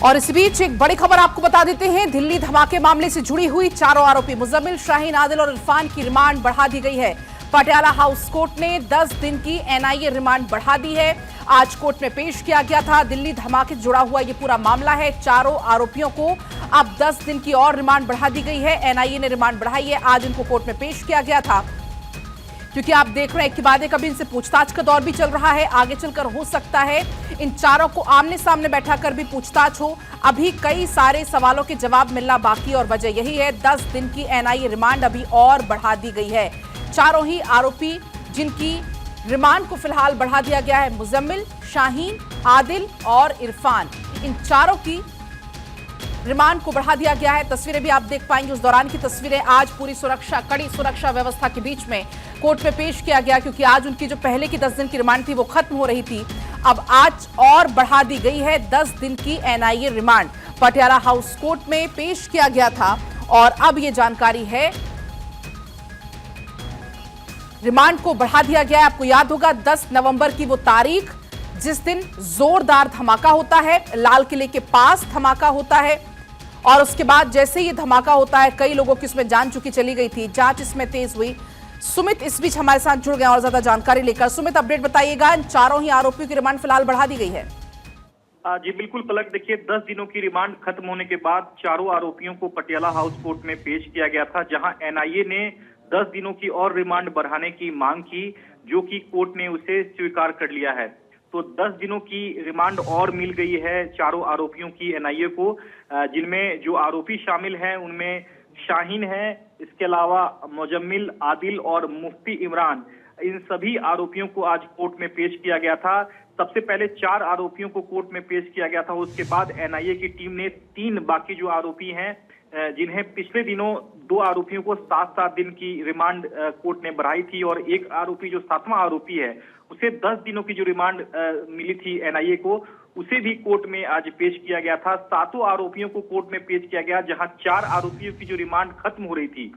और इस बीच एक बड़ी खबर आपको बता देते हैं। दिल्ली धमाके मामले से जुड़ी हुई चारों आरोपी मुजम्मिल, शाहीन, आदिल और इरफान की रिमांड बढ़ा दी गई है। पटियाला हाउस कोर्ट ने 10 दिन की एनआईए रिमांड बढ़ा दी है। आज कोर्ट में पेश किया गया था। दिल्ली धमाके से जुड़ा हुआ ये पूरा मामला है। चारों आरोपियों को अब 10 दिन की और रिमांड बढ़ा दी गई है। एनआईए ने रिमांड बढ़ाई है। आज इनको कोर्ट में पेश किया गया था, क्योंकि आप देख रहे हैं कि बाद कभी इनसे पूछताछ का दौर भी चल रहा है। आगे चलकर हो सकता है इन चारों को आमने सामने बैठाकर भी पूछताछ हो। अभी कई सारे सवालों के जवाब मिलना बाकी, और वजह यही है 10 दिन की एनआईए रिमांड अभी और बढ़ा दी गई है। चारों ही आरोपी जिनकी रिमांड को फिलहाल बढ़ा दिया गया है, मुजम्मिल, शाहीन, आदिल और इरफान, इन चारों की रिमांड को बढ़ा दिया गया है। तस्वीरें भी आप देख पाएंगे, उस दौरान की तस्वीरें। आज पूरी सुरक्षा, कड़ी सुरक्षा व्यवस्था के बीच में कोर्ट में पेश किया गया, क्योंकि आज उनकी जो पहले की 10 दिन की रिमांड थी वो खत्म हो रही थी। अब आज और बढ़ा दी गई है 10 दिन की NIA remand. Patiala house court में पेश किया गया था और अब ये जानकारी है, रिमांड को बढ़ा दिया गया है। आपको याद होगा 10 नवंबर की वो तारीख जिस दिन जोरदार धमाका होता है, लाल किले के पास धमाका होता है, और उसके बाद जैसे ही धमाका होता है कई लोगों की इसमें जान चुकी चली गई थी। जांच इसमें तेज हुई। सुमित इस बीच हमारे साथ जुड़ गए और ज्यादा जानकारी लेकर। सुमित, अपडेट बताइएगा। इन चारों ही आरोपियों की रिमांड फिलहाल बढ़ा दी गई है। जी बिल्कुल पलक, देखिए 10 दिनों की रिमांड खत्म होने के बाद चारों आरोपियों को पटियाला हाउस कोर्ट में पेश किया गया था, जहां एनआईए ने 10 दिनों की और रिमांड बढ़ाने की मांग की, जो कि कोर्ट ने उसे स्वीकार कर लिया है। तो 10 दिनों की रिमांड और मिल गई है चारों आरोपियों की एनआईए को, जिनमें जो आरोपी शामिल हैं उनमें शाहीन है, इसके अलावा मुजम्मिल, आदिल और मुफ्ती इमरान। इन सभी आरोपियों को आज कोर्ट में पेश किया गया था। सबसे पहले 4 आरोपियों को कोर्ट में पेश किया गया था। उसके बाद एनआईए की टीम ने 3 बाकी जो आरोपी हैं, जिन्हें पिछले दिनों 2 आरोपियों को 7-7 दिन की रिमांड कोर्ट ने बढ़ाई थी, और एक आरोपी जो 7वां आरोपी है उसे 10 दिनों की जो रिमांड मिली थी एनआईए को, उसे भी कोर्ट में आज पेश किया गया था। 7 आरोपियों को कोर्ट में पेश किया गया, जहां 4 आरोपियों की जो रिमांड खत्म हो रही थी,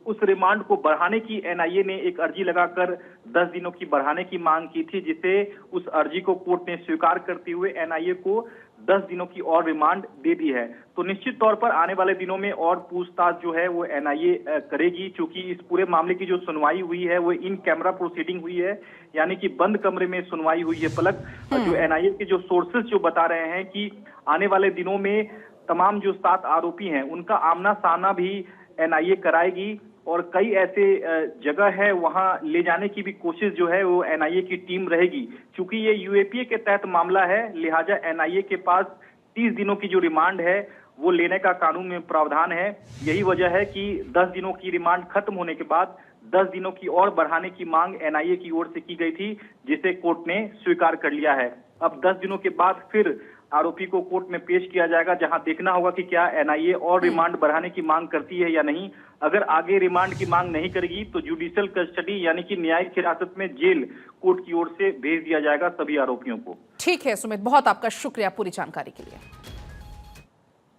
उस रिमांड को बढ़ाने की एनआईए ने एक अर्जी लगाकर 10 दिनों की बढ़ाने की मांग की थी, जिसे उस अर्जी को कोर्ट ने स्वीकार करते हुए एनआईए को 10 दिनों की और रिमांड दे दी है। तो निश्चित तौर पर आने वाले दिनों में और पूछताछ जो है वो एनआईए करेगी, क्योंकि इस पूरे मामले की जो सुनवाई हुई है वो इन कैमरा प्रोसीडिंग हुई है, यानी कि बंद कमरे में सुनवाई हुई है। पलक, जो एनआईए के जो सोर्सेस जो बता रहे हैं कि आने वाले दिनों में तमाम जो 7 आरोपी हैं उनका आमना सामना भी एनआईए कराएगी, और कई ऐसे जगह है वहां ले जाने की भी कोशिश जो है वो एनआईए की टीम रहेगी। क्योंकि ये यूएपीए के तहत मामला है, लिहाजा एनआईए के पास 30 दिनों की जो रिमांड है वो लेने का कानून में प्रावधान है। यही वजह है कि 10 दिनों की रिमांड खत्म होने के बाद 10 दिनों की और बढ़ाने की मांग एनआईए की ओर से की गई थी, जिसे कोर्ट ने स्वीकार कर लिया है। अब 10 दिनों के बाद फिर आरोपी को कोर्ट में पेश किया जाएगा, जहां देखना होगा कि क्या एनआईए और रिमांड बढ़ाने की मांग करती है या नहीं। अगर आगे रिमांड की मांग नहीं करेगी तो जुडिशियल कस्टडी यानी कि न्यायिक हिरासत में जेल कोर्ट की ओर से भेज दिया जाएगा सभी आरोपियों को। ठीक है सुमित, बहुत आपका शुक्रिया पूरी जानकारी के लिए।